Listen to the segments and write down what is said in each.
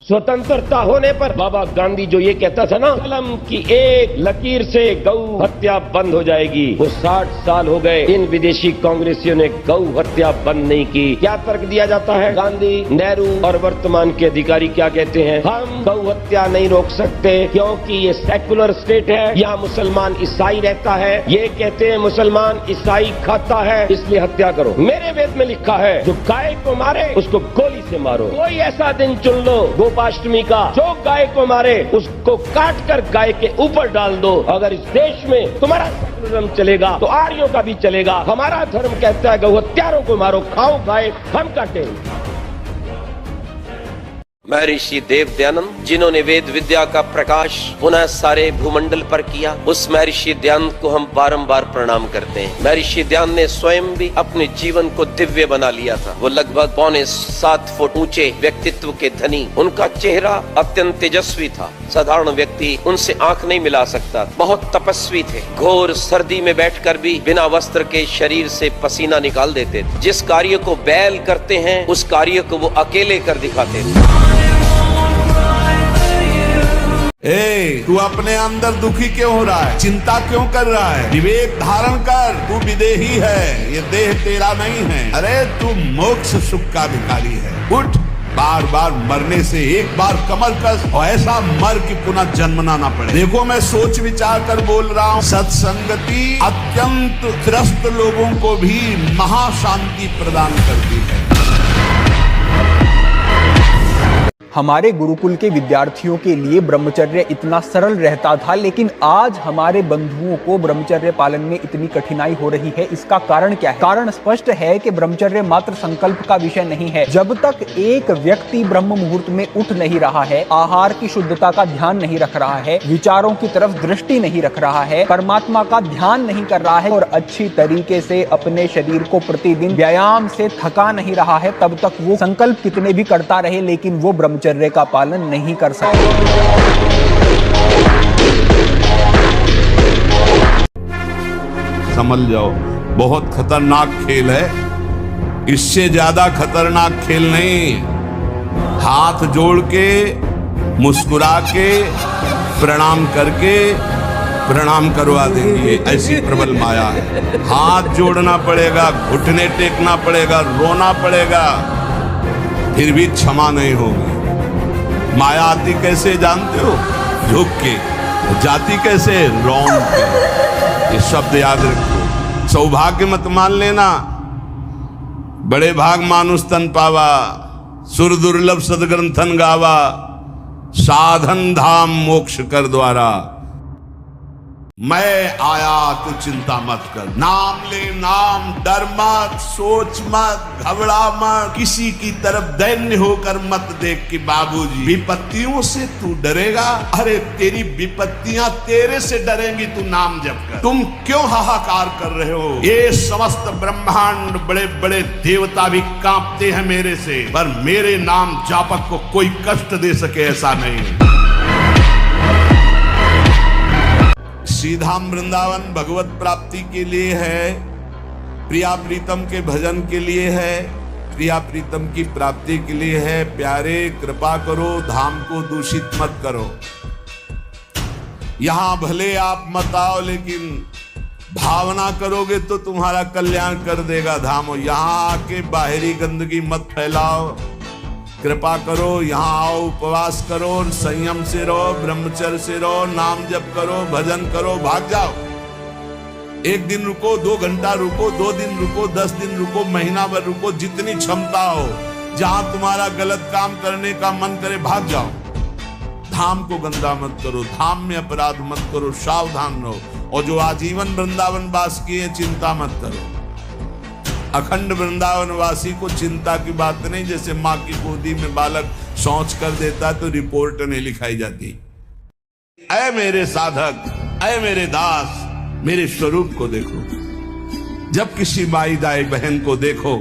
स्वतंत्रता होने पर बाबा गांधी जो ये कहता था ना, कलम की एक लकीर से गौ हत्या बंद हो जाएगी, वो 60 साल हो गए, इन विदेशी कांग्रेसियों ने गौ हत्या बंद नहीं की। क्या तर्क दिया जाता है? गांधी, नेहरू और वर्तमान के अधिकारी क्या कहते हैं? हम गौ हत्या नहीं रोक सकते क्योंकि ये सेकुलर स्टेट है, यहाँ मुसलमान ईसाई रहता है। ये कहते हैं मुसलमान ईसाई खाता है इसलिए हत्या करो। मेरे वेद में लिखा है जो गाय को मारे उसको गोली से मारो। कोई ऐसा दिन चुन लो गोपाष्टमी का, जो गाय को मारे उसको काट कर गाय के ऊपर डाल दो। अगर इस देश में तुम्हारा सेकुलरिज्म चलेगा तो आर्यों का भी चलेगा। हमारा धर्म कहता है गौ हत्यारों को मारो, खाओ गाय, हम काटे। महर्षि देव दयानंद, जिन्होंने वेद विद्या का प्रकाश पुनः सारे भूमंडल पर किया, उस महर्षि दयानंद को हम बारंबार प्रणाम करते हैं। महर्षि दयानंद ने स्वयं भी अपने जीवन को दिव्य बना लिया था। वो लगभग 7.25 फुट ऊंचे व्यक्तित्व के धनी, उनका चेहरा अत्यंत तेजस्वी था। साधारण व्यक्ति उनसे आंख नहीं मिला सकता। बहुत तपस्वी थे, घोर सर्दी में बैठकर भी बिना वस्त्र के शरीर से पसीना निकाल देते थे। जिस कार्य को बैल करते हैं उस कार्य को वो अकेले कर दिखाते थे। तू अपने अंदर दुखी क्यों हो रहा है? चिंता क्यों कर रहा है? विवेक धारण कर, तू विदेही है, ये देह तेरा नहीं है। अरे तू मोक्ष सुख का भिखारी है। उठ, बार बार मरने से एक बार कमर कस और ऐसा मर कि पुनः जन्मना ना पड़े। देखो मैं सोच विचार कर बोल रहा हूँ। सत्संगति अत्यंत त्रस्त लोगों को भी महाशांति प्रदान करती है। हमारे गुरुकुल के विद्यार्थियों के लिए ब्रह्मचर्य इतना सरल रहता था, लेकिन आज हमारे बंधुओं को ब्रह्मचर्य पालन में इतनी कठिनाई हो रही है। इसका कारण क्या है? कारण स्पष्ट है कि ब्रह्मचर्य मात्र संकल्प का विषय नहीं है। जब तक एक व्यक्ति ब्रह्म मुहूर्त में उठ नहीं रहा है, आहार की शुद्धता का ध्यान नहीं रख रहा है, विचारों की तरफ दृष्टि नहीं रख रहा है, परमात्मा का ध्यान नहीं कर रहा है और अच्छी तरीके से अपने शरीर को प्रतिदिन व्यायाम से थका नहीं रहा है, तब तक वो संकल्प कितने भी करता रहे लेकिन वो ब्रह्मचर्य का पालन नहीं कर सकते। समझ जाओ, बहुत खतरनाक खेल है। इससे ज्यादा खतरनाक खेल नहीं। हाथ जोड़ के, मुस्कुरा के, प्रणाम करके प्रणाम करवा देंगे, ऐसी प्रबल माया है। हाथ जोड़ना पड़ेगा, घुटने टेकना पड़ेगा, रोना पड़ेगा, फिर भी क्षमा नहीं होगी। माया आती कैसे जानते हो? झुक के। जाती कैसे? रौंद के। ये शब्द याद रखो। सौभाग्य मत मान लेना। बड़े भाग मानुष तन पावा, सुर दुर्लभ सदग्रंथन गावा, साधन धाम मोक्ष कर द्वारा। मैं आया तो चिंता मत कर। नाम ले नाम, डर मत, सोच मत, घबरा मत, किसी की तरफ दैन्य होकर मत देख कि बाबूजी विपत्तियों से तू डरेगा। अरे तेरी विपत्तियां तेरे से डरेंगी, तू नाम जप कर। तुम क्यों हाहाकार कर रहे हो? ये समस्त ब्रह्मांड, बड़े बड़े देवता भी कांपते हैं मेरे से, पर मेरे नाम जापक को कोई कष्ट दे सके ऐसा नहीं। श्रीधाम वृंदावन भगवत प्राप्ति के लिए है, प्रिया प्रीतम के भजन के लिए है, प्रिया प्रीतम की प्राप्ति के लिए है। प्यारे कृपा करो, धाम को दूषित मत करो। यहां भले आप मत आओ, लेकिन भावना करोगे तो तुम्हारा कल्याण कर देगा धाम। यहां आके बाहरी गंदगी मत फैलाओ। कृपा करो, यहाँ आओ, उपवास करो, संयम से रहो, ब्रह्मचर्य से रहो, नाम जप करो, भजन करो, भाग जाओ। 1 दिन रुको, 2 घंटा रुको, 2 दिन रुको, 10 दिन रुको, महीना भर रुको, जितनी क्षमता हो। जहां तुम्हारा गलत काम करने का मन करे भाग जाओ। धाम को गंदा मत करो, धाम में अपराध मत करो, सावधान रहो। और जो आजीवन वृंदावन वास किए, चिंता मत करो। अखंड वृंदावन वासी को चिंता की बात नहीं। जैसे माँ की गोदी में बालक शौच कर देता तो रिपोर्ट नहीं लिखाई जाती। ऐ मेरे साधक, ऐ मेरे दास, मेरे स्वरूप को देखो। जब किसी माई दाई बहन को देखो,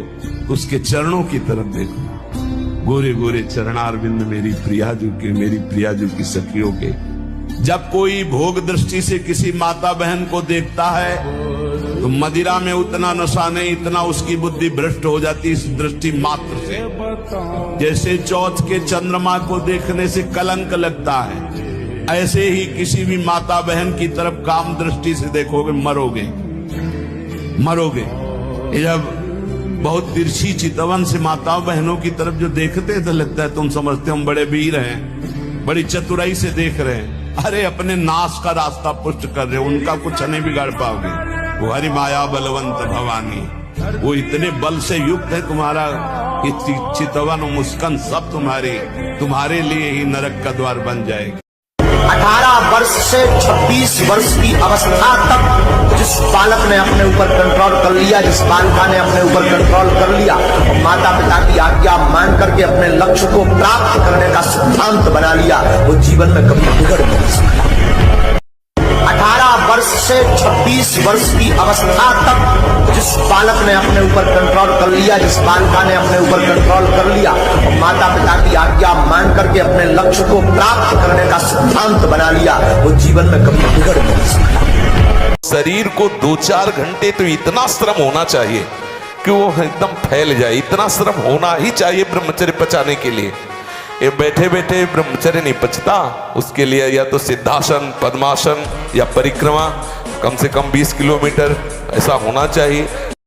उसके चरणों की तरफ देखो। गोरे गोरे चरणारविंद मेरी प्रियाजू के, मेरी प्रियाजू की सखियों के। जब कोई भोग दृष्टि से किसी माता बहन को देखता है तो मदिरा में उतना नशा नहीं, इतना उसकी बुद्धि भ्रष्ट हो जाती इस दृष्टि मात्र से। जैसे चौथ के चंद्रमा को देखने से कलंक लगता है, ऐसे ही किसी भी माता बहन की तरफ काम दृष्टि से देखोगे मरोगे, मरोगे। ये जब बहुत तिरछी चितवन से माताओं बहनों की तरफ जो देखते हैं तो लगता है तुम समझते हम बड़े वीर हैं, बड़ी चतुराई से देख रहे हैं। अरे अपने नाश का रास्ता पुष्ट कर रहे हो, उनका कुछ नहीं बिगाड़ पाओगे। वो हरि माया बलवंत भवानी, वो इतने बल से युक्त है तुम्हारा कि चितवन और मुस्कान सब तुम्हारे लिए ही नरक का द्वार बन जाएगी। 18 वर्ष से 26 वर्ष की अवस्था तक जिस बालक ने अपने ऊपर कंट्रोल कर लिया, जिस बालिका ने अपने ऊपर कंट्रोल कर लिया और माता पिता की आज्ञा मान करके अपने लक्ष्य को प्राप्त करने का सिद्धांत बना लिया, वो जीवन में कभी बिगड़ नहीं सकता। 18 वर्ष से 26 वर्ष की अवस्था तक जिस बालक ने अपने ऊपर कंट्रोल कर लिया, जिस बालिका ने अपने ऊपर कंट्रोल कर लिया और माता पिता की आज्ञा मान करके अपने लक्ष्य को प्राप्त करने का सिद्धांत बना लिया, वो जीवन में कभी बिगड़ नहीं सकता। शरीर को 2-4 घंटे तो इतना श्रम होना चाहिए कि वो एकदम फैल जाए, इतना श्रम होना ही चाहिए ब्रह्मचर्य पचाने के लिए। ये बैठे बैठे ब्रह्मचर्य नहीं पचता, उसके लिए या तो सिद्धासन, पद्मासन या परिक्रमा कम से कम 20 किलोमीटर ऐसा होना चाहिए।